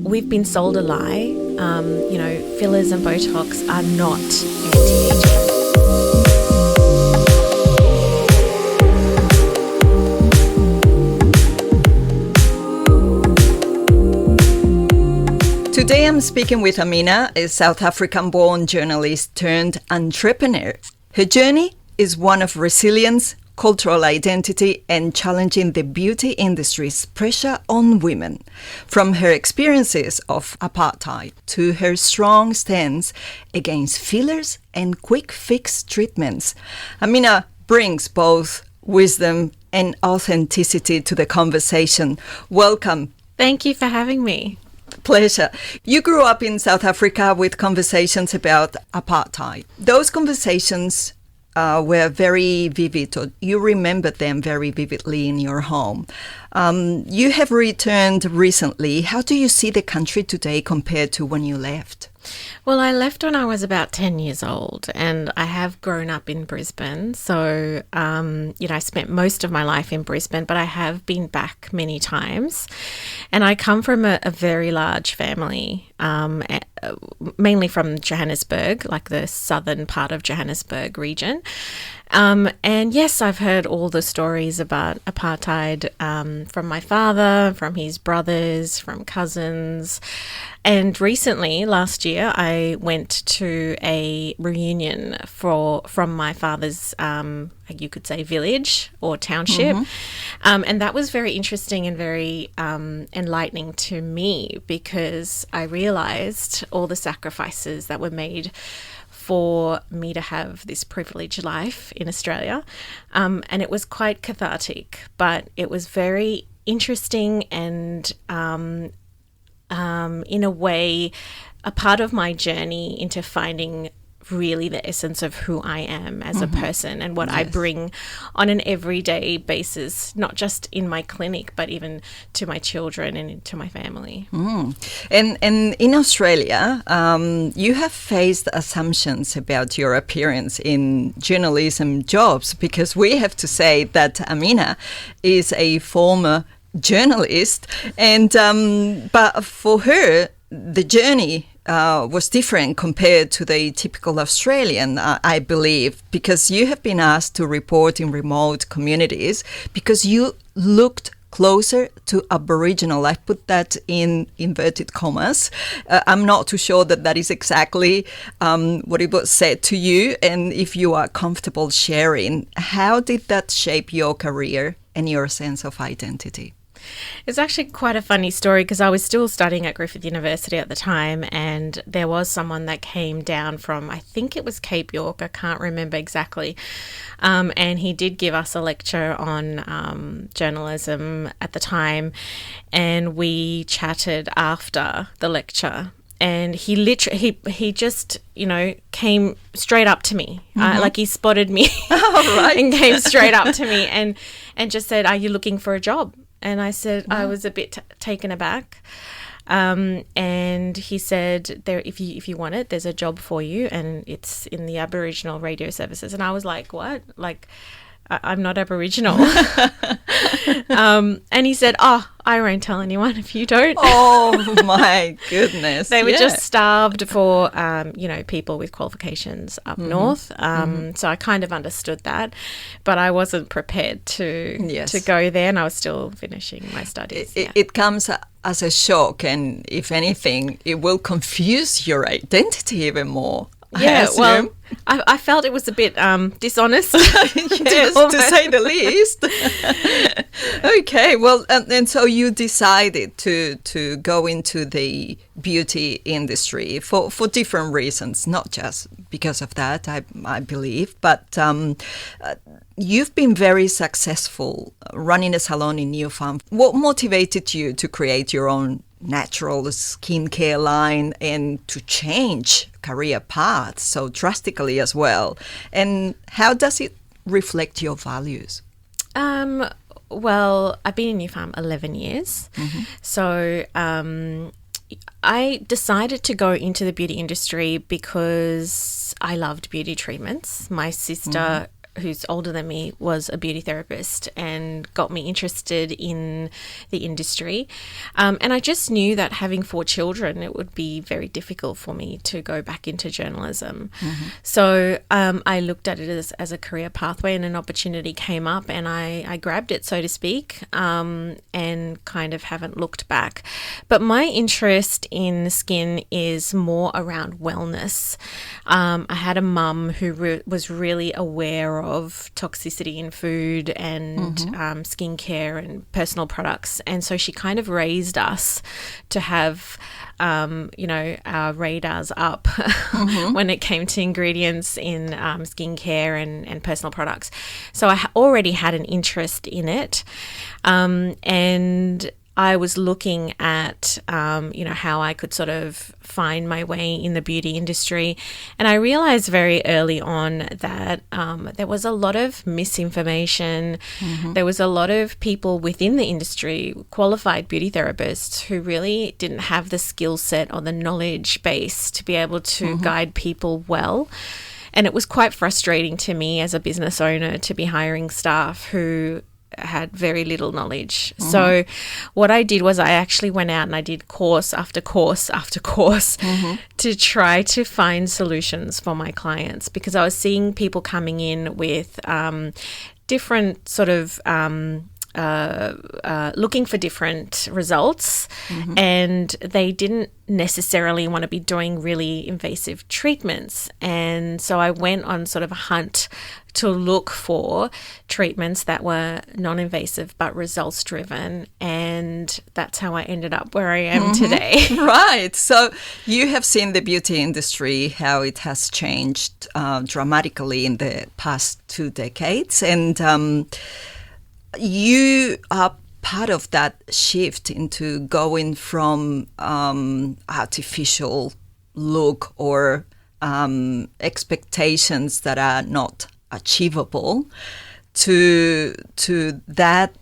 We've been sold a lie. Fillers and Botox are not anti-aging. Today I'm speaking with Aamena, a South African-born journalist turned entrepreneur. Her journey is one of resilience, cultural identity, and challenging the beauty industry's pressure on women. From her experiences of apartheid to her strong stance against fillers and quick fix treatments, Aamena brings both wisdom and authenticity to the conversation. Welcome. Thank you for having me. Pleasure. You grew up in South Africa with conversations about apartheid. Those conversations were very vivid, or you remember them very vividly in your home. You have returned recently. How do you see the country today compared to when you left? Well, I left when I was about 10 years old, and I have grown up in Brisbane. So, I spent most of my life in Brisbane, but I have been back many times. And I come from a very large family, mainly from Johannesburg, like the southern part of Johannesburg region. And yes, I've heard all the stories about apartheid from my father, from his brothers, from cousins. And recently, last year, I went to a reunion from my father's, you could say, village or township. Mm-hmm. And that was very interesting and very enlightening to me, because I realised all the sacrifices that were made for me to have this privileged life in Australia. And it was quite cathartic, but it was very interesting and in a way, a part of my journey into finding really the essence of who I am as a person and what I bring on an everyday basis, not just in my clinic, but even to my children and to my family. And in Australia, you have faced assumptions about your appearance in journalism jobs, because we have to say that Aamena is a former journalist, and but for her, the journey was different compared to the typical Australian, I believe, because you have been asked to report in remote communities because you looked closer to Aboriginal. I put that in inverted commas. I'm not too sure that is exactly what it was said to you, and if you are comfortable sharing, how did that shape your career and your sense of identity? It's actually quite a funny story, because I was still studying at Griffith University at the time, and there was someone that came down from, I think it was Cape York, I can't remember exactly, and he did give us a lecture on journalism at the time, and we chatted after the lecture. And he just, came straight up to me, like he spotted me and came straight up to me and just said, "Are you looking for a job?" And I said, I was a bit taken aback. And he said, if you want it, there's a job for you, and it's in the Aboriginal radio services. And I was like, what? Like, I'm not Aboriginal. And he said, I won't tell anyone if you don't. Oh, my goodness. They were just starved for, people with qualifications up north. So I kind of understood that, but I wasn't prepared to go there, and I was still finishing my studies. It comes as a shock, and if anything, it will confuse your identity even more. Yeah, well, I felt it was a bit dishonest. Yes, to say the least. Okay, well, and so you decided to go into the beauty industry for different reasons, not just because of that, I believe, but you've been very successful running a salon in New Farm. What motivated you to create your own natural skincare line and to change career paths so drastically as well? And how does it reflect your values? Well, I've been in New Farm 11 years. So I decided to go into the beauty industry because I loved beauty treatments. My sister who's older than me, was a beauty therapist and got me interested in the industry. And I just knew that having 4 children, it would be very difficult for me to go back into journalism. So I looked at it as a career pathway, and an opportunity came up, and I grabbed it, so to speak, and kind of haven't looked back. But my interest in skin is more around wellness. I had a mum who was really aware of toxicity in food and skincare and personal products. And so she kind of raised us to have, our radars up when it came to ingredients in skincare and personal products. So I already had an interest in it. And I was looking at, how I could sort of find my way in the beauty industry. And I realized very early on that there was a lot of misinformation. There was a lot of people within the industry, qualified beauty therapists, who really didn't have the skill set or the knowledge base to be able to guide people well. And it was quite frustrating to me as a business owner to be hiring staff who had very little knowledge. So what I did was I actually went out and I did course after course after course to try to find solutions for my clients, because I was seeing people coming in with different sort of looking for different results, and they didn't necessarily want to be doing really invasive treatments. And so I went on sort of a hunt to look for treatments that were non-invasive but results driven, and that's how I ended up where I am today. Right. So you have seen the beauty industry, how it has changed dramatically in the past 2 decades, and you are part of that shift into going from artificial look or expectations that are not achievable to that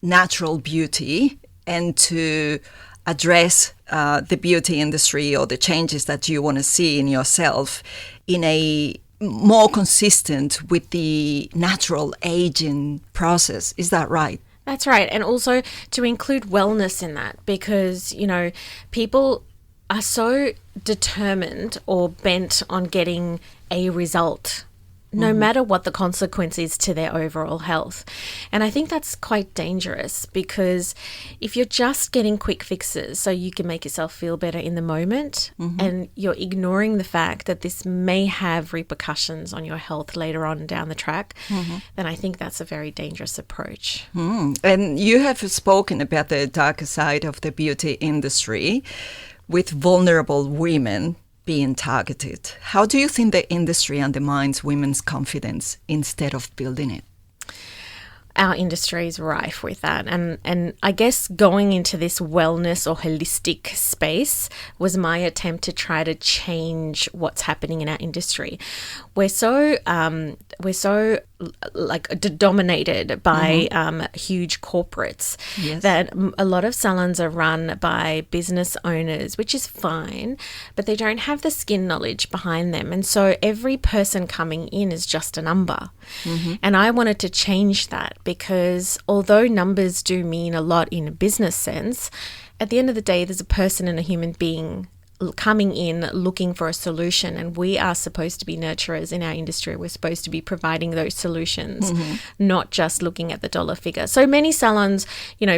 natural beauty, and to address the beauty industry or the changes that you want to see in yourself in a more consistent with the natural aging process. Is that right? That's right. And also to include wellness in that, because, people are so determined or bent on getting a result, no matter what the consequence is to their overall health. And I think that's quite dangerous, because if you're just getting quick fixes so you can make yourself feel better in the moment, and you're ignoring the fact that this may have repercussions on your health later on down the track, then I think that's a very dangerous approach. And you have spoken about the darker side of the beauty industry with vulnerable women being targeted. How do you think the industry undermines women's confidence instead of building it? Our industry is rife with that. And I guess going into this wellness or holistic space was my attempt to try to change what's happening in our industry. We're so dominated by huge corporates that a lot of salons are run by business owners, which is fine, but they don't have the skin knowledge behind them. And so every person coming in is just a number. And I wanted to change that, because although numbers do mean a lot in a business sense, at the end of the day, there's a person and a human being coming in looking for a solution, and we are supposed to be nurturers in our industry. We're supposed to be providing those solutions, not just looking at the dollar figure. So many salons,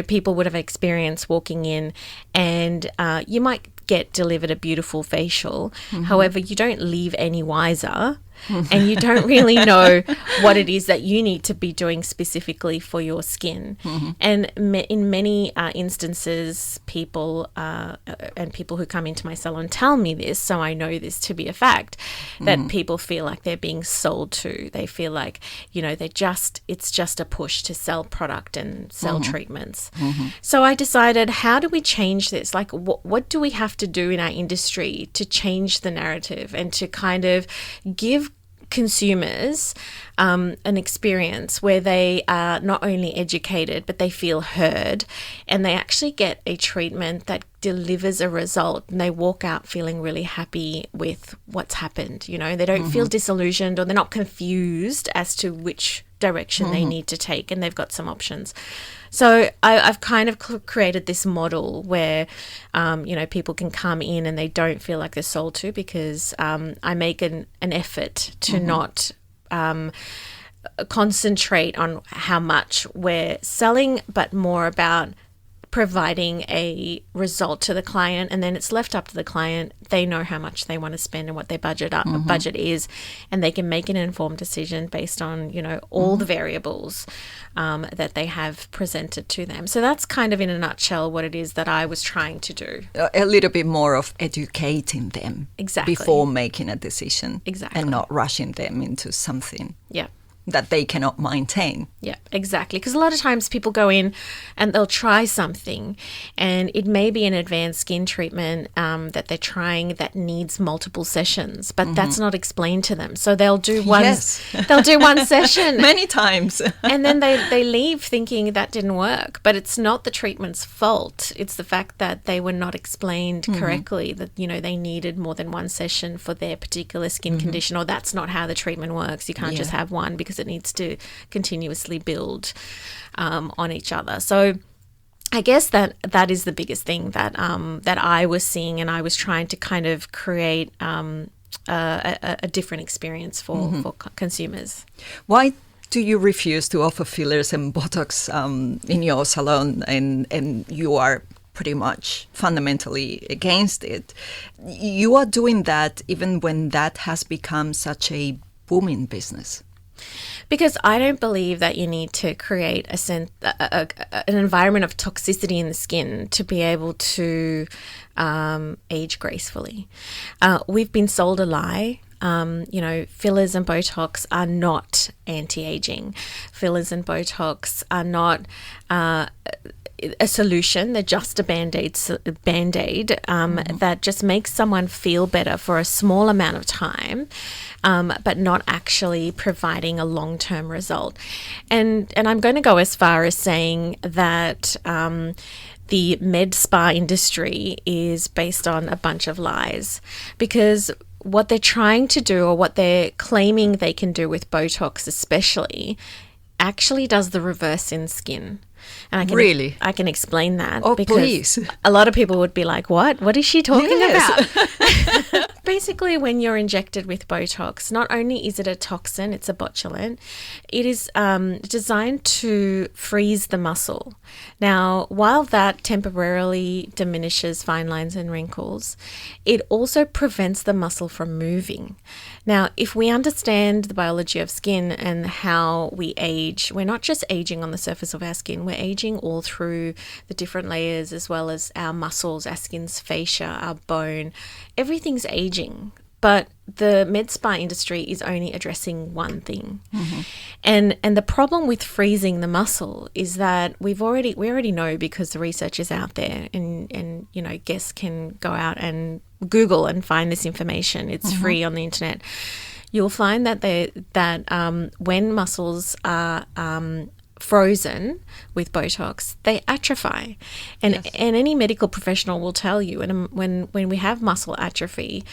people would have experienced walking in, and you might get delivered a beautiful facial. However, you don't leave any wiser. And you don't really know what it is that you need to be doing specifically for your skin. And in many instances, people who come into my salon tell me this, so I know this to be a fact, that people feel like they're being sold to. They feel like, it's just a push to sell product and sell treatments. So I decided, how do we change this? Like, what do we have to do in our industry to change the narrative and to kind of give consumers an experience where they are not only educated, but they feel heard, and they actually get a treatment that delivers a result, and they walk out feeling really happy with what's happened. You know, they don't feel disillusioned, or they're not confused as to which direction they need to take, and they've got some options. So I've kind of created this model where, people can come in and they don't feel like they're sold to, because I make an effort to not concentrate on how much we're selling, but more about providing a result to the client, and then it's left up to the client. They know how much they want to spend and what their budget is, and they can make an informed decision based on, all the variables that they have presented to them. So that's kind of in a nutshell what it is that I was trying to do. A little bit more of educating them exactly before making a decision, exactly, and not rushing them into something. Yeah. That they cannot maintain. Yeah, exactly. Because a lot of times people go in and they'll try something, and it may be an advanced skin treatment that they're trying that needs multiple sessions, but that's not explained to them. So they'll do one. Yes. They'll do one session many times, and then they leave thinking that didn't work. But it's not the treatment's fault. It's the fact that they were not explained correctly. That they needed more than one session for their particular skin condition, or that's not how the treatment works. You can't just have one, because it needs to continuously build on each other. So I guess that is the biggest thing that I was seeing, and I was trying to kind of create a different experience for consumers. Why do you refuse to offer fillers and Botox in your salon, and you are pretty much fundamentally against it? You are doing that even when that has become such a booming business. Because I don't believe that you need to create an environment of toxicity in the skin to be able to age gracefully. We've been sold a lie. Fillers and Botox are not anti-aging. Fillers and Botox are not a solution. They're just a band-aid that just makes someone feel better for a small amount of time, but not actually providing a long-term result. And I'm going to go as far as saying that the med spa industry is based on a bunch of lies, because what they're trying to do, or what they're claiming they can do with Botox especially, actually does the reverse in skin. And I can explain that. Oh, because please. A lot of people would be like, what is she talking about? Basically, when you're injected with Botox, not only is it a toxin, it's a botulinum, it is designed to freeze the muscle. Now, while that temporarily diminishes fine lines and wrinkles, it also prevents the muscle from moving. Now, if we understand the biology of skin and how we age, we're not just aging on the surface of our skin, we're aging all through the different layers, as well as our muscles, our skin's fascia, our bone. Everything's aging. But the med spa industry is only addressing one thing. And the problem with freezing the muscle is that we already know, because the research is out there, and guests can go out and Google and find this information. It's free on the internet. You'll find that when muscles are frozen with Botox, they atrophy. And any medical professional will tell you, and when we have muscle atrophy,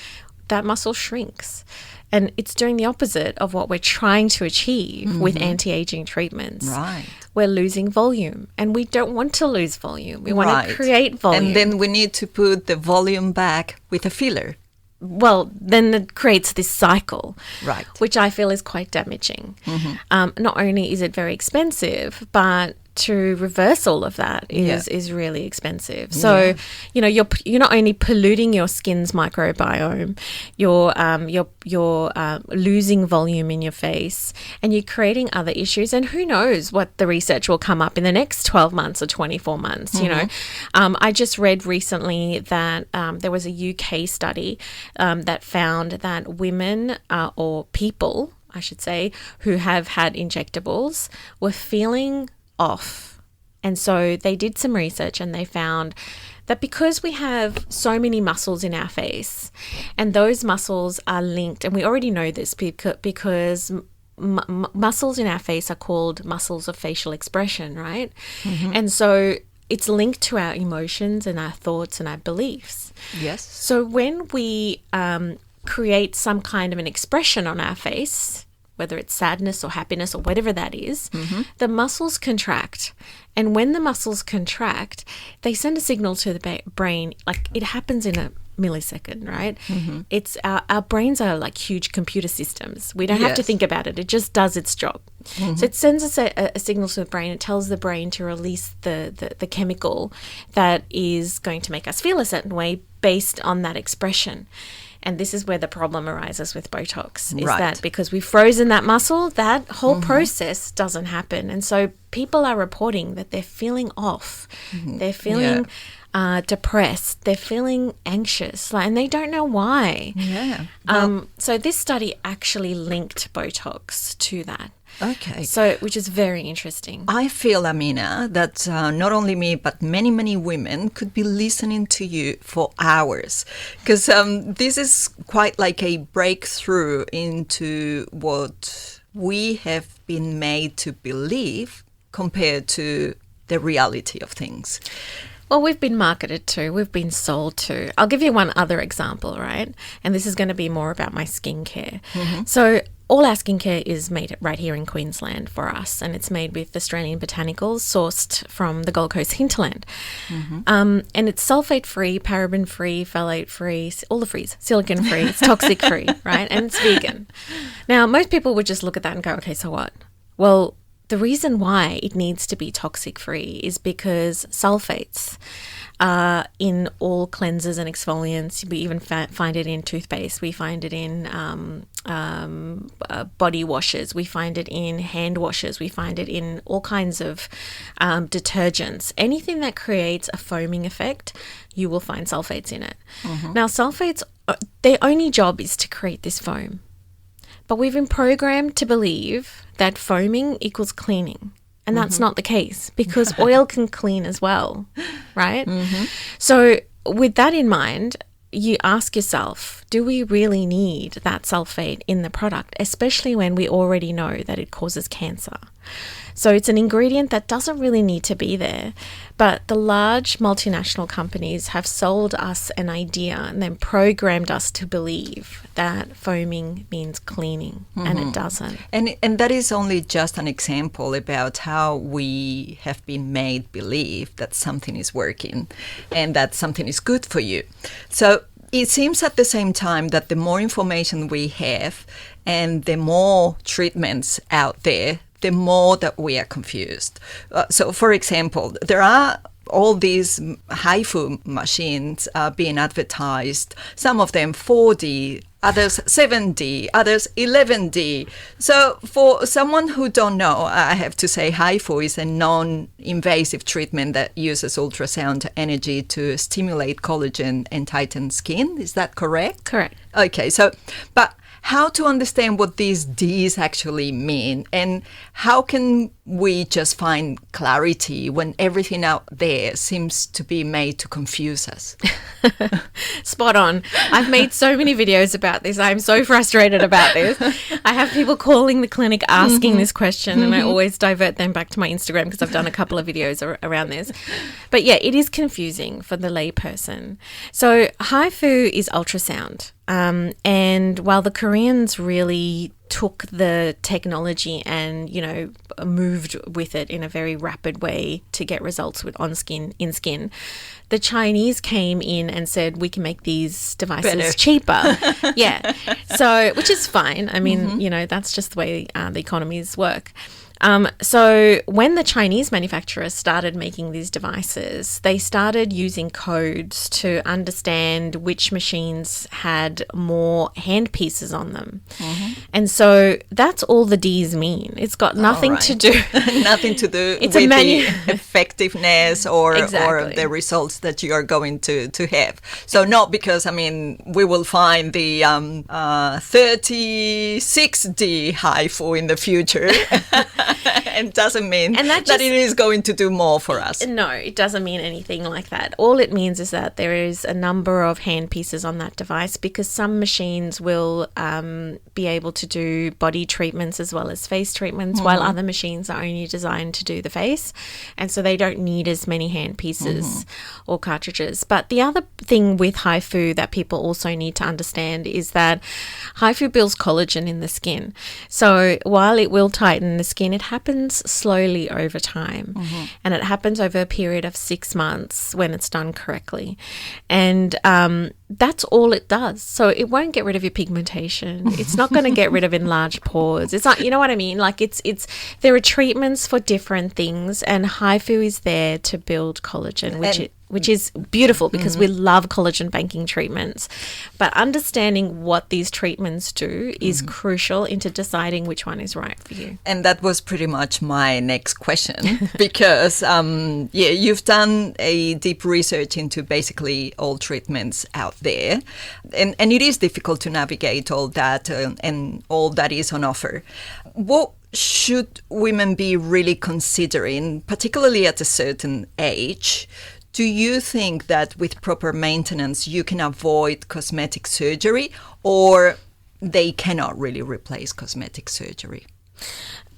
that muscle shrinks. And it's doing the opposite of what we're trying to achieve with anti-aging treatments. Right. We're losing volume, and we don't want to lose volume. We want to create volume. And then we need to put the volume back with a filler. Well, then it creates this cycle, right, which I feel is quite damaging. Not only is it very expensive, but to reverse all of that is really expensive. So, you're not only polluting your skin's microbiome, you're losing volume in your face, and you're creating other issues. And who knows what the research will come up in the next 12 months or 24 months. I just read recently that there was a UK study that found that women or people, I should say, who have had injectables were feeling off. And so they did some research, and they found that because we have so many muscles in our face, and those muscles are linked, and we already know this because muscles in our face are called muscles of facial expression, right? And so it's linked to our emotions and our thoughts and our beliefs. Yes. So when we create some kind of an expression on our face, whether it's sadness or happiness or whatever that is, the muscles contract. And when the muscles contract, they send a signal to the brain, like it happens in a millisecond, right? It's our brains are like huge computer systems. We don't have to think about it. It just does its job. So it sends us a signal to the brain. It tells the brain to release the chemical that is going to make us feel a certain way based on that expression. And this is where the problem arises with Botox, is that because we've frozen that muscle, that whole process doesn't happen. And so people are reporting that they're feeling off. They're feeling depressed. They're feeling anxious, and they don't know why. So this study actually linked Botox to that. Okay. So, which is very interesting. I feel, Aamena, that not only me, but many, many women could be listening to you for hours, because this is quite like a breakthrough into what we have been made to believe compared to the reality of things. Well, we've been marketed to, we've been sold to. I'll give you one other example, right? And this is going to be more about my skincare. So all our skincare is made right here in Queensland for us, and it's made with Australian botanicals sourced from the Gold Coast hinterland. And it's sulfate-free, paraben-free, phthalate-free, all the frees, silicon-free, it's toxic-free, right? And it's vegan. Now, most people would just look at that and go, okay, so what? Well, the reason why it needs to be toxic-free is because sulfates are in all cleansers and exfoliants. We even find it in toothpaste. We find it in body washes. We find it in hand washes. We find it in all kinds of detergents. Anything that creates a foaming effect, you will find sulfates in it. Now, sulfates, their only job is to create this foam. But we've been programmed to believe that foaming equals cleaning. And that's not the case, because oil can clean as well, right? So with that in mind, you ask yourself, do we really need that sulfate in the product, especially when we already know that it causes cancer? So it's an ingredient that doesn't really need to be there, but the large multinational companies have sold us an idea and then programmed us to believe that foaming means cleaning, and it doesn't. And that is only just an example about how we have been made believe that something is working and that something is good for you. So it seems at the same time that the more information we have and the more treatments out there, the more that we are confused. So, for example, there are all these HIFU machines being advertised, some of them 4D, others 7D, others 11D. So for someone who don't know, I have to say HIFU is a non-invasive treatment that uses ultrasound energy to stimulate collagen and tighten skin. Is that correct? Correct. Okay, so, but how to understand what these Ds actually mean, and how can we just find clarity when everything out there seems to be made to confuse us? Spot on. I've made so many videos about this. I'm so frustrated about this. I have people calling the clinic asking this question, and I always divert them back to my Instagram because I've done a couple of videos around this. But yeah, it is confusing for the layperson. So HIFU is ultrasound. And while the Koreans really took the technology and, you know, moved with it in a very rapid way to get results in skin, the Chinese came in and said, we can make these devices cheaper. Yeah. So, which is fine. I mean, you know, that's just the way the economies work. So when the Chinese manufacturers started making these devices, they started using codes to understand which machines had more hand pieces on them. And so that's all the D's mean. It's got nothing to do. Nothing to do It's with a the effectiveness or Exactly. the results that you are going to have. So not because, we will find the 36D HIFU in the future. It doesn't mean that it is going to do more for us. No, it doesn't mean anything like that. All it means is that there is a number of hand pieces on that device, because some machines will be able to do body treatments as well as face treatments, while other machines are only designed to do the face. And so they don't need as many hand pieces or cartridges. But the other thing with HIFU that people also need to understand is that HIFU builds collagen in the skin. So while it will tighten the skin, it happens slowly over time. And it happens over a period of 6 months when it's done correctly. And that's all it does. So it won't get rid of your pigmentation. It's not going to get rid of enlarged pores. It's not, you know what I mean? Like it's there are treatments for different things, and HIFU is there to build collagen, which is beautiful, because we love collagen banking treatments. But understanding what these treatments do is crucial into deciding which one is right for you. And that was pretty much my next question, because you've done a deep research into basically all treatments out there, and it is difficult to navigate all that and all that is on offer. What should women be really considering, particularly at a certain age? Do you think that with proper maintenance you can avoid cosmetic surgery, or they cannot really replace cosmetic surgery?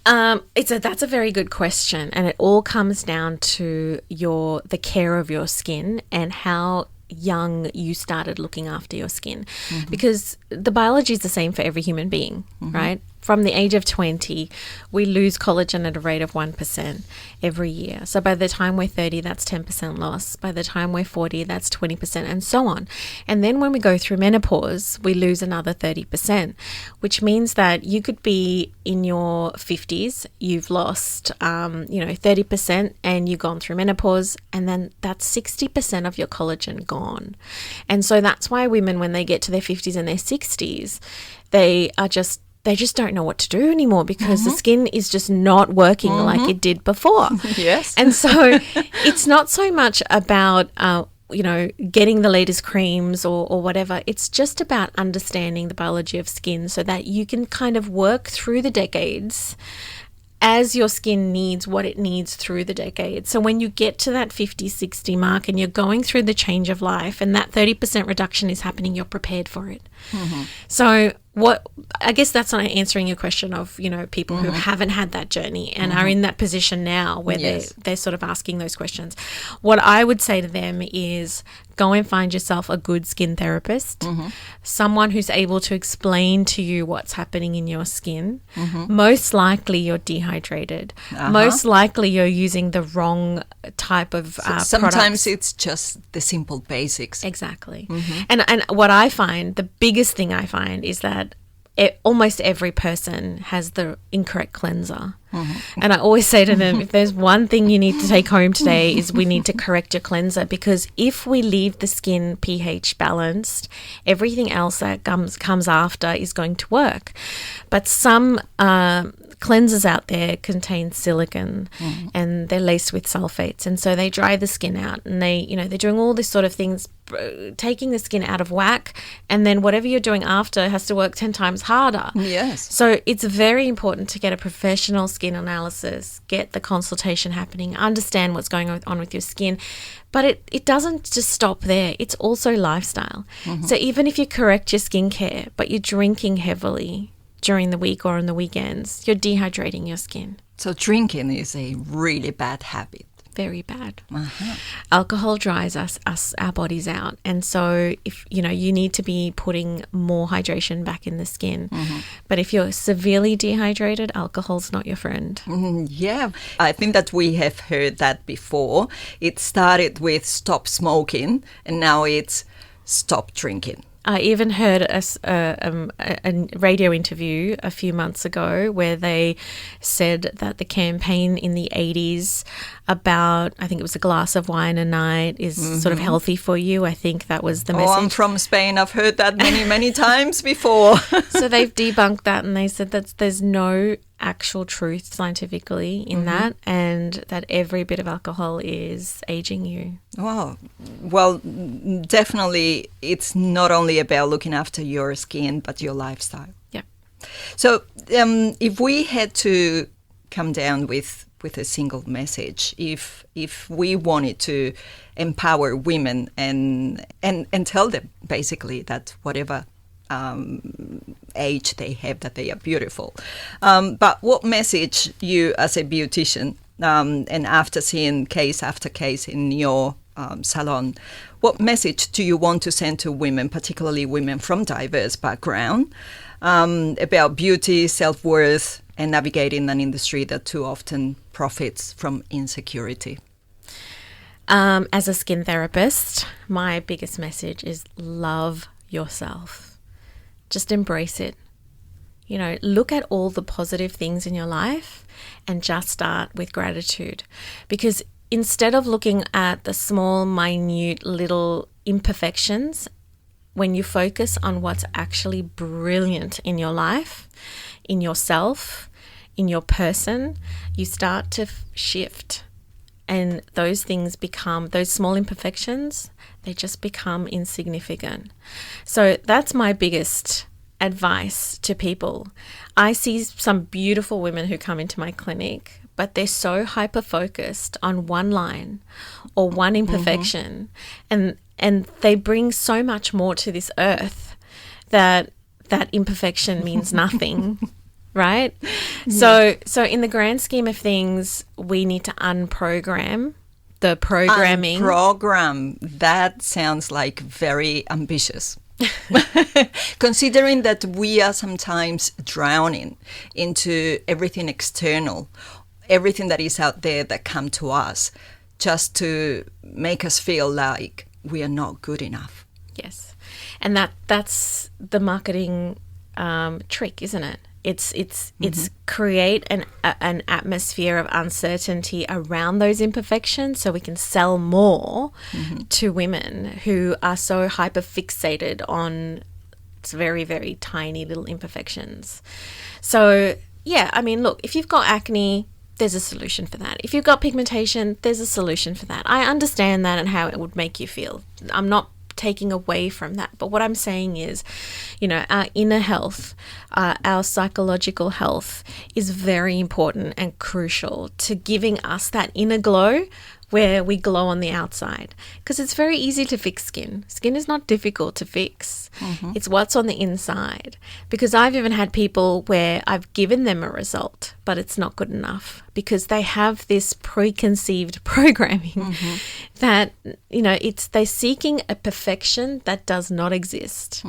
That's a very good question, and it all comes down to the care of your skin and how young you started looking after your skin, because the biology is the same for every human being, right? From the age of 20, we lose collagen at a rate of 1% every year. So by the time we're 30, that's 10% loss. By the time we're 40, that's 20%, and so on. And then when we go through menopause, we lose another 30%, which means that you could be in your 50s, you've lost 30%, and you've gone through menopause, and then that's 60% of your collagen gone. And so that's why women, when they get to their 50s and their 60s, they just don't know what to do anymore, because the skin is just not working like it did before. Yes. And so it's not so much about, getting the latest creams or whatever. It's just about understanding the biology of skin so that you can kind of work through the decades as your skin needs what it needs through the decade. So when you get to that 50, 60 mark and you're going through the change of life and that 30% reduction is happening, you're prepared for it. So I guess that's not answering your question of, people who haven't had that journey and are in that position now where they're sort of asking those questions. What I would say to them is go and find yourself a good skin therapist, someone who's able to explain to you what's happening in your skin. Most likely you're dehydrated. Most likely you're using the wrong type of sometimes products. It's just the simple basics. Exactly. And what I find, the biggest thing I find is that almost every person has the incorrect cleanser. And I always say to them, if there's one thing you need to take home today is we need to correct your cleanser, because if we leave the skin pH balanced, everything else that comes after is going to work. But some cleansers out there contain silicone and they're laced with sulfates, and so they dry the skin out, and they're doing all this sort of things, taking the skin out of whack, and then whatever you're doing after has to work 10 times harder. Yes. So it's very important to get a professional skin analysis, get the consultation happening, understand what's going on with your skin. But it doesn't just stop there. It's also lifestyle. So even if you correct your skincare, but you're drinking heavily during the week or on the weekends, you're dehydrating your skin. So drinking is a really bad habit. Very bad. Alcohol dries our bodies out, and so if you need to be putting more hydration back in the skin. But if you're severely dehydrated, alcohol's not your friend. Yeah, I think that we have heard that before. It started with stop smoking, and now it's stop drinking. I even heard a radio interview a few months ago where they said that the campaign in the 80s about, I think it was a glass of wine a night is sort of healthy for you. I think that was the message. Oh, I'm from Spain. I've heard that many, many times before. So they've debunked that, and they said that there's no actual truth scientifically in that, and that every bit of alcohol is aging you. Wow. Well, definitely it's not only about looking after your skin, but your lifestyle. Yeah. So if we had to come down with a single message, if we wanted to empower women and tell them basically that whatever age they have, that they are beautiful. But what message you as a beautician, and after seeing case after case in your salon, what message do you want to send to women, particularly women from diverse background, about beauty, self-worth, and navigating an industry that too often profits from insecurity? As a skin therapist, my biggest message is love yourself. Just embrace it. You know, look at all the positive things in your life and just start with gratitude. Because instead of looking at the small, minute little imperfections, when you focus on what's actually brilliant in your life, in yourself, in your person, you start to shift. And those things become, those small imperfections, they just become insignificant. So that's my biggest advice to people. I see some beautiful women who come into my clinic, but they're so hyper-focused on one line or one imperfection, and they bring so much more to this earth that imperfection means nothing. Right? Yeah. So in the grand scheme of things, we need to unprogram the programming. Unprogram. That sounds like very ambitious. Considering that we are sometimes drowning into everything external, everything that is out there that come to us, just to make us feel like we are not good enough. Yes. And that's the marketing trick, isn't it? It's create an atmosphere of uncertainty around those imperfections so we can sell more to women who are so hyper fixated on very, very tiny little imperfections. So, yeah, I mean, look, if you've got acne, there's a solution for that. If you've got pigmentation, there's a solution for that. I understand that and how it would make you feel. I'm not taking away from that. But what I'm saying is, you know, our inner health, our psychological health is very important and crucial to giving us that inner glow where we glow on the outside. Because it's very easy to fix skin. Skin is not difficult to fix. It's what's on the inside. Because I've even had people where I've given them a result, but it's not good enough because they have this preconceived programming that, you know, they're seeking a perfection that does not exist.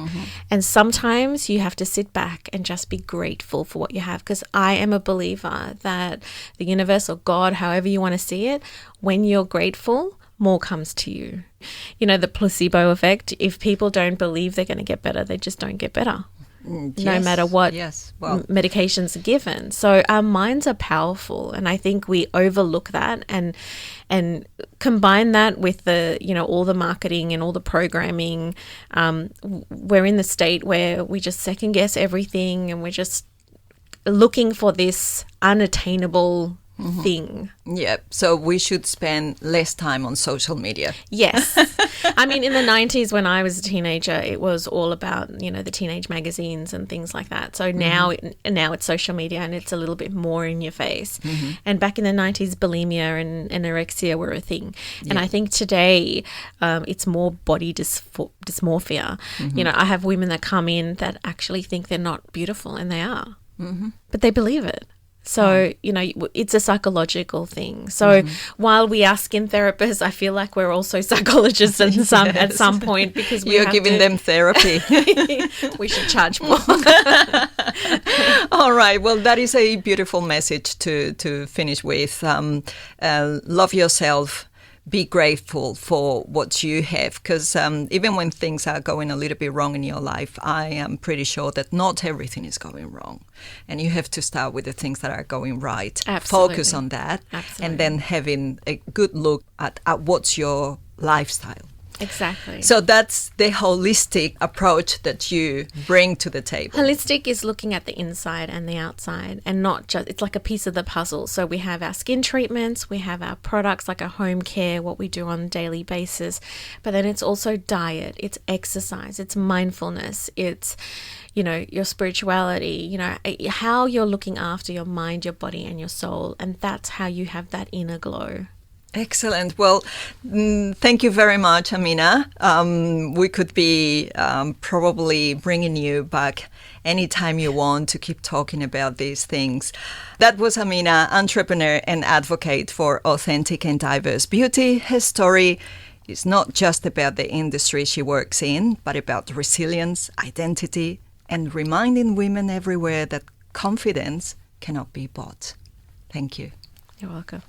And sometimes you have to sit back and just be grateful for what you have, because I am a believer that the universe or God, however you want to see it, when you're grateful, more comes to you. You know, the placebo effect, if people don't believe they're going to get better, they just don't get better. No matter what medications are given. So our minds are powerful, and I think we overlook that and combine that with the, you know, all the marketing and all the programming. We're in the state where we just second guess everything, and we're just looking for this unattainable thing. Yeah, so we should spend less time on social media. Yes. I mean, in the 90s when I was a teenager, it was all about, you know, the teenage magazines and things like that. So now it's social media, and it's a little bit more in your face. And back in the 90s, bulimia and anorexia were a thing. And I think today it's more body dysmorphia. You know, I have women that come in that actually think they're not beautiful, and they are. But they believe it. So, you know, it's a psychological thing. So while we are skin therapists, I feel like we're also psychologists at some point, because you're giving them therapy. We should charge more. All right. Well, that is a beautiful message to finish with. Love yourself. be grateful for what you have, because even when things are going a little bit wrong in your life, I am pretty sure that not everything is going wrong, and you have to start with the things that are going right. Absolutely. Focus on that. Absolutely. And then having a good look at what's your lifestyle. Exactly. So that's the holistic approach that you bring to the table. Holistic is looking at the inside and the outside, and not just, it's like a piece of the puzzle. So we have our skin treatments, we have our products like our home care, what we do on a daily basis, but then it's also diet, it's exercise, it's mindfulness, it's, you know, your spirituality, you know, how you're looking after your mind, your body and your soul. And that's how you have that inner glow. Excellent. Well, thank you very much, Aamena. We could be probably bringing you back anytime you want to keep talking about these things. That was Aamena, entrepreneur and advocate for authentic and diverse beauty. Her story is not just about the industry she works in, but about resilience, identity, and reminding women everywhere that confidence cannot be bought. Thank you. You're welcome.